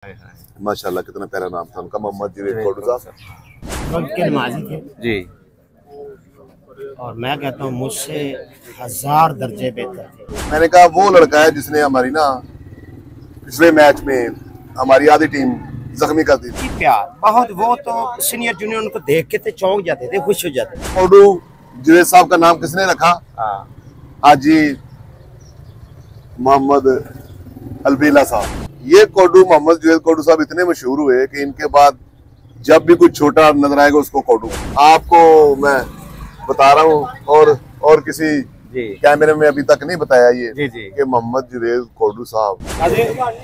माशाल्लाह कितना प्यारा नाम था उनका, मोहम्मद जुवेद कोडू साहब। उनके नमाजी थे जी। और मैं कहता हूँ मुझसे 1000 दर्जे बेहतर थे। मैंने कहा वो लड़का है जिसने हमारी ना पिछले मैच में हमारी आधी टीम जख्मी कर दी थी। प्यार बहुत, वो तो सीनियर जूनियर उनको देख के थे चौंक जाते थे, खुश हो जाते थे। कोडू जुवेद साहब का नाम किसने रखा? हाजी मोहम्मद अलबेला साहब। ये कोडू मोहम्मद जुवेद कोडू साहब इतने मशहूर हुए कि इनके बाद जब भी कुछ छोटा नजर आएगा उसको कोडू। आपको मैं बता रहा हूँ और किसी कैमरे में अभी तक नहीं बताया ये कि मोहम्मद जुवेद कोडू साहब।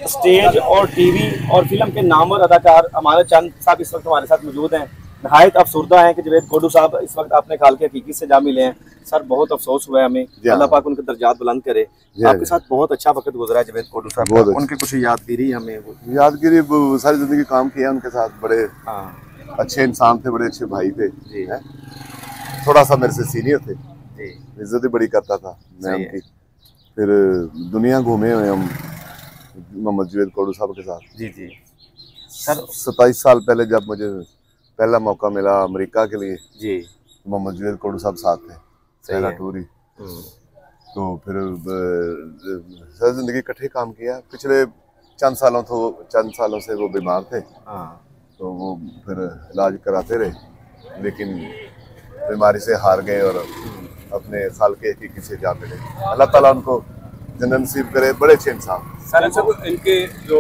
स्टेज और टीवी और फिल्म के नामवर अदाकार हमारे चंद साहब इस वक्त हमारे साथ मौजूद हैं। नहायत अफसुर्दा हैं कि जुवेद कोडू साहब इस वक्त अपने खाल के हकीकी से जा मिले हैं। सर बहुत अफसोस हुआ है हमें, अल्लाह पाक उनके दर्जात बुलंद करे। आपके साथ बहुत अच्छा वक्त गुजरा है जुवेद कोडू साहब, उनकी कुछ यादगिरी हमें? यादगिरी सारी जिंदगी काम किया उनके साथ, बड़े अच्छे इंसान थे, बड़े अच्छे भाई थे। थोड़ा सा मेरे से सीनियर थे, इज्जत भी बड़ी करता था मैं उनकी। फिर दुनिया घूमे हुए हम मोहम्मद जुवेद कोडू साहब के साथ। जी जी सर, 27 साल पहले जब मुझे पहला मौका मिला अमेरिका के लिए, जी मोहम्मद जुवेद कोडू साहब साथ थे, पहला टूर ही। तो फिर सारी जिंदगी इकट्ठे काम किया। पिछले चंद सालों से वो बीमार थे, तो वो फिर इलाज कराते रहे, लेकिन बीमारी से हार गए और अपने साल के हकीकी से जा मिले। अल्लाह ताला उनको जन्नत नसीब करे, बड़े अच्छे इंसान। सर इनके जो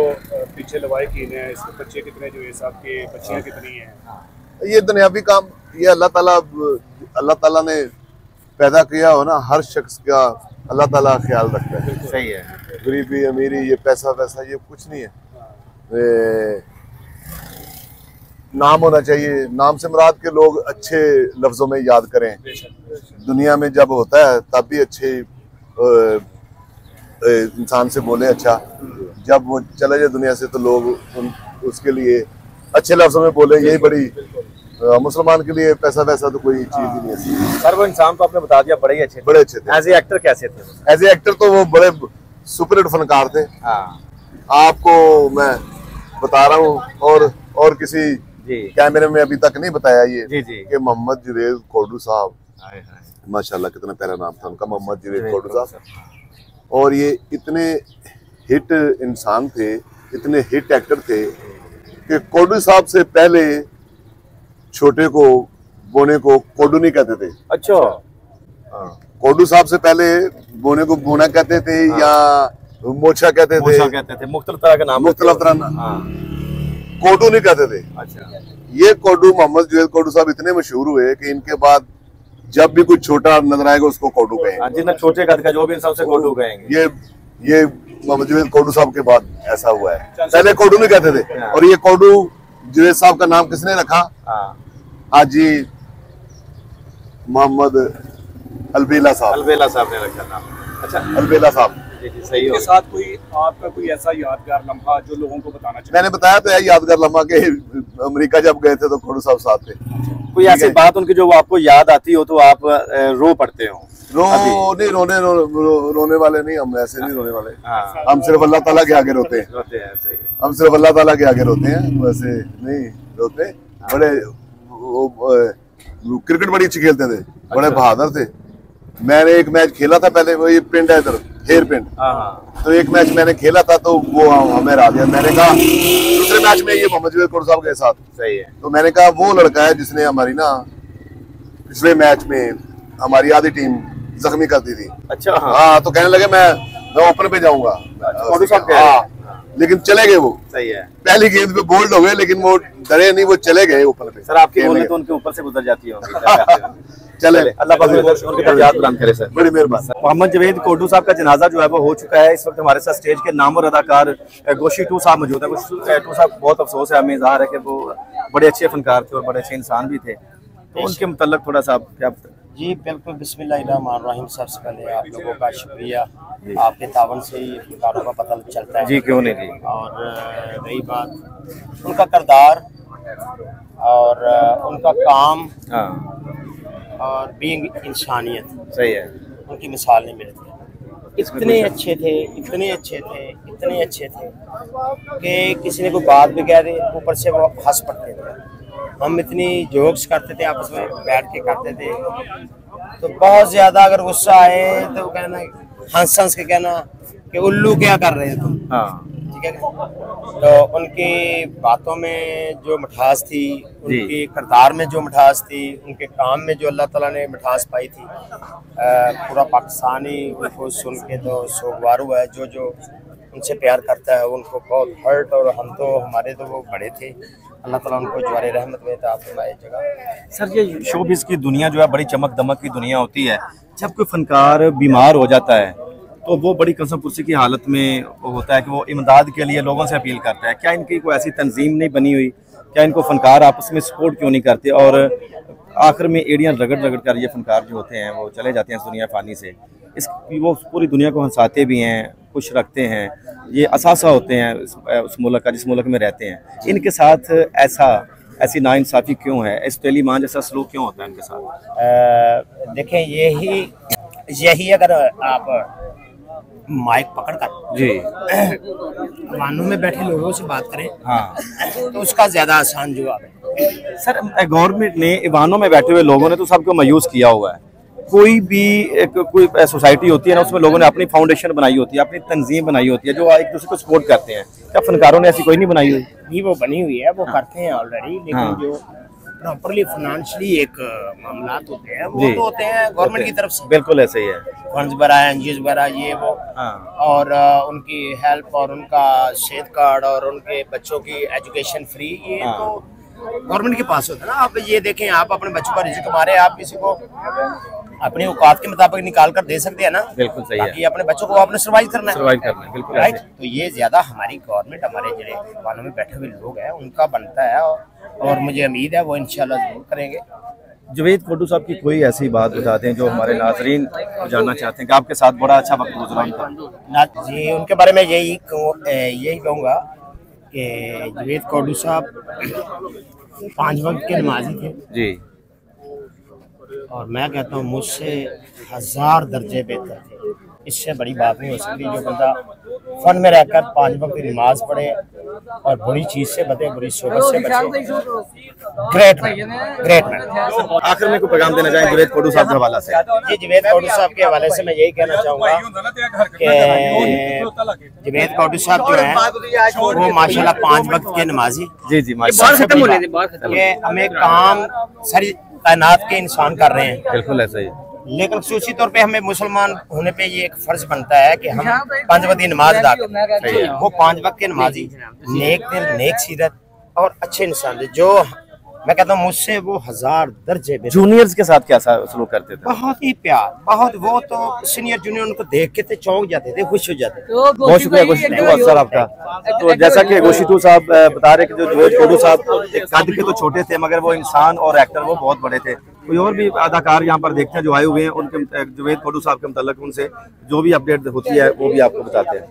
पीछे लवाई की है, इसके बच्चे कितने जो है, साहब के बच्चियां कितनी हैं? ये दुनियावी काम, ये अल्लाह ताला ने पैदा किया हो ना, हर शख्स का अल्लाह ताला ख्याल रखता है। सही है। गरीबी अमीरी, ये पैसा वैसा ये कुछ नहीं है। नाम होना चाहिए, नाम से मुराद के लोग अच्छे लफ्जों में याद करें। दुनिया में जब होता है तब भी अच्छे इंसान से बोले अच्छा, जब वो चले जाए दुनिया से तो लोग उसके लिए अच्छे लफ्जों में बोले। यही बड़ी मुसलमान के लिए पैसा वैसा तो कोई चीज ही नहीं है। सर वो इंसान को आपने बता दिया बड़े अच्छे थे। एज ए एक्टर कैसे थे? एज ए एक्टर तो वो बड़े सुपर हिट फनकार थे। आपको मैं बता रहा हूँ और किसी कैमरे में अभी तक नहीं बताया ये कि मोहम्मद जुवेद कोडू साहब, माशाल्लाह कितना प्यारा नाम था उनका, मोहम्मद जुवेद कोडू साहब। और ये इतने हिट इंसान थे, इतने हिट एक्टर थे कि कोडू साहब से पहले छोटे को बोने को कोडू नहीं कहते थे। अच्छा। कोडू साहब से पहले बोने को बोना कहते थे या मोछा कहते थे, मुख्तलिफ तरह का नाम, मुख्तलिफ तरह कोडू नहीं कहते थे। अच्छा। ये कोडू मोहम्मद जुवेद कोडू साहब इतने मशहूर हुए कि इनके बाद जब भी कुछ छोटा नजर आएगा उसको कोडू कहेंगे। जितना छोटे कद का जो भी इंसान से कोडू कहेंगे। ये मोहम्मद जुवेद कोडू साहब के बाद ऐसा हुआ है, पहले कोडू नहीं कहते थे। और ये कोडू जुवेद साहब का नाम किसने रखा? हाजी मोहम्मद अलबेला साहब ने रखा नाम। अच्छा, अलबेला साहब। सही है। साथ कोई आपका कोई ऐसा यादगार लम्हा जो लोगों को बताना चाहिए? मैंने बताया तो यादगार लम्हा के अमेरिका जब गए थे तो कोडू साहब साथ थे। कोई ऐसी बात उनकी जो आपको याद आती हो तो आप रो पड़ते हो? नहीं, रोने वाले नहीं, हम ऐसे नहीं रोने वाले। हम सिर्फ अल्लाह ताला के आगे रोते हैं। हम सिर्फ अल्लाह ताला के आगे रोते हैं, वैसे नहीं रोते। बड़े क्रिकेट बड़ी अच्छी खेलते थे, बड़े बहादुर थे। मैंने एक मैच खेला था पहले, वो ये पिंड है इधर, हेयर पिंड, तो एक मैच मैंने खेला था तो वो हमें हरा दिया। मैंने कहा दूसरे मैच में ये मोहम्मद जुवेद कोडू साहब के साथ, सही है, तो मैंने कहा वो लड़का है जिसने हमारी ना पिछले मैच में हमारी आधी टीम जख्मी कर दी थी। अच्छा। हाँ, तो कहने लगे मैं ओपन पे जाऊंगा। कोडू साहब लेकिन चले गए वो। सही है। पहली गेंद पे बोल्ड हो गए, लेकिन वो डरे नहीं, वो चले गए ऊपर पे। सर आपकी बॉल तो उनके ऊपर से गुजर जाती है। चले, अल्लाह पाक उनके दर्जात बुलंद करे। सर बड़ी मेहरबानी। मोहम्मद जुवेद कोडू साहब का जनाजा जो है वो हो चुका है। इस वक्त हमारे साथ स्टेज के नामवर अदाकार गोशी टू साहब मौजूद है। गोशी टू साहब, बहुत अफसोस है, हमें इज़हार है कि वो बड़े अच्छे फनकार थे और बड़े अच्छे इंसान भी थे, तो उनके मुतल्लिक थोड़ा सा क्या? जी बिल्कुल, बिस्मिल्लाहिर्रहमानिर्रहीम। सबसे पहले आप लोगों का शुक्रिया, आपके तावन से ही फनकारों का पता चलता है। जी क्यों नहीं जी। और रही बात उनका किरदार और उनका काम और बीइंग इंसानियत, सही है, उनकी मिसाल नहीं मिलती। इतने अच्छे थे, इतने अच्छे थे, इतने अच्छे थे कि किसी ने कोई बात भी कह दी ऊपर से वो हंस पड़ते थे। हम इतनी जोक्स करते थे आपस में बैठ के करते थे, तो बहुत ज्यादा अगर गुस्सा आए तो कहना हंस हंस के कहना कि उल्लू क्या कर रहे हैं तुम। ठीक है। तो उनकी बातों में जो मिठास थी, उनकी किरदार में जो मिठास थी, उनके काम में जो अल्लाह ताला ने मिठास पाई थी, पूरा पाकिस्तानी उनको सुन के तो सोगवार हुआ है। जो जो उनसे प्यार करता है उनको बहुत हर्ट, और हम तो हमारे तो वो बड़े थे। अल्लाह ताला उनको जवारे रहमत में था फरमाए जगह। सर, ये शोबिस की दुनिया जो है बड़ी चमक दमक की दुनिया होती है। जब कोई फनकार बीमार हो जाता है तो वो बड़ी कसम पुरसी की हालत में होता है कि वो इमदाद के लिए लोगों से अपील करता है। क्या इनकी कोई ऐसी तंजीम नहीं बनी हुई? क्या इनको फनकार आपस में सपोर्ट क्यों नहीं करते? और आखिर में एड़ियाँ रगड़ रगड़ कर ये फनकार जो होते हैं वो चले जाते हैं इस दुनिया फानी से। वो पूरी दुनिया को हंसाते भी हैं, खुश रखते हैं। ये असासा होते हैं उस मुल्क का जिस मुल्क में रहते हैं। इनके साथ ऐसी नाइंसाफ़ी क्यों है? इस तेलीमान जैसा सलूक क्यों होता है इनके साथ? देखें, यही अगर आप माइक पकड़कर जी वानों में बैठे लोगों से बात करें, तो उसका ज्यादा आसान जवाब है। सर, गवर्नमेंट ने वानों में बैठे हुए लोगों ने तो सबको मायूस किया हुआ है। कोई भी कोई सोसाइटी होती है ना, उसमें लोगों ने अपनी फाउंडेशन बनाई होती है, अपनी तंजीम बनाई होती है जो एक दूसरे को सपोर्ट करते हैं। क्या फनकारों ने ऐसी कोई नहीं बनाई हुई? नहीं, वो बनी हुई है, वो करते हैं ऑलरेडी, लेकिन जो प्रॉपर्ली फाइनेंशियली एक मामला होते हैं वो तो होते हैं गवर्नमेंट की तरफ से। बिल्कुल ऐसे ही है। फंड्स वगैरह, एनजीओ वगैरह, ये वो और उनकी हेल्प और उनका सेहत कार्ड और उनके बच्चों की एजुकेशन फ्री, ये तो गवर्नमेंट के पास होता है ना। आप ये देखें, आप अपने बच्चों का रिज़्क कमा रहे हैं, आप किसी को अपनी औकात के मुताबिक निकाल कर दे सकते हैं ना। बिल्कुल सही है। अपने बच्चों को आपने सर्वाइव करना है, बिल्कुल राइट। तो ये ज्यादा हमारी गवर्नमेंट, हमारे जो वानों में बैठे हुए लोग हैं, उनका बनता है, और मुझे उम्मीद है वो इंशाल्लाह जरूर करेंगे। जवेद कोटू साहब की कोई ऐसी बात बताते हैं जो हमारे नाजरीन जानना चाहते हैं कि आपके साथ बड़ा अच्छा वक्त गुजरा उनका? जी, उनके बारे में यही कहूँगा कि जवेद कोटू साहब 5 वक्त के नमाजी थे जी, और मैं कहता हूँ मुझसे 1000 दर्जे बेहतर थे। इससे बड़ी बात नहीं हो सकती। जो बंदा फन में रहकर 5 वक्त की नमाज पढ़े और बुरी चीज से बचे, बुरी सोबत से बचे, ग्रेट मैन। आखिर में कोई पैगाम देना चाहें जवेद कोटू साहब के हवाले से? जी, जवेद कोटू साहब के हवाले से मैं यही कहना चाहूँगा कि जवेद कोटू साहब जो है वो माशाल्लाह 5 वक्त के नमाजी। जी जी, ये हमें काम सारी कायनात के इंसान कर रहे हैं। बिल्कुल ऐसा ही। लेकिन खुसूसी तौर पे हमें मुसलमान होने पे ये एक फर्ज बनता है कि हम 5 वक्त की नमाज अदा करें। वो 5 वक्त के नमाजी नेक दिल, नेक सीरत और अच्छे इंसान थे, जो मैं कहता हूँ मुझसे वो 1000 दर्जे बेहतर। जूनियर्स के साथ क्या सलूक करते थे? बहुत ही प्यार, बहुत। वो तो सीनियर जूनियर उनको देख के थे चौंक जाते थे, खुश हो जाते थे। बहुत शुक्रिया गोशीटू सर आपका। तो जैसा कि गोशीटू साहब बता रहे कि जो जवेद कोटू साहब कद के तो छोटे थे, मगर वो इंसान और एक्टर वो बहुत बड़े थे। कोई और भी अदाकार यहाँ पर देखते हैं जो आए हुए हैं, उनके जवेद कोटू साहब के मुताल्लिक उनसे जो भी अपडेट होती है वो भी आपको बताते हैं।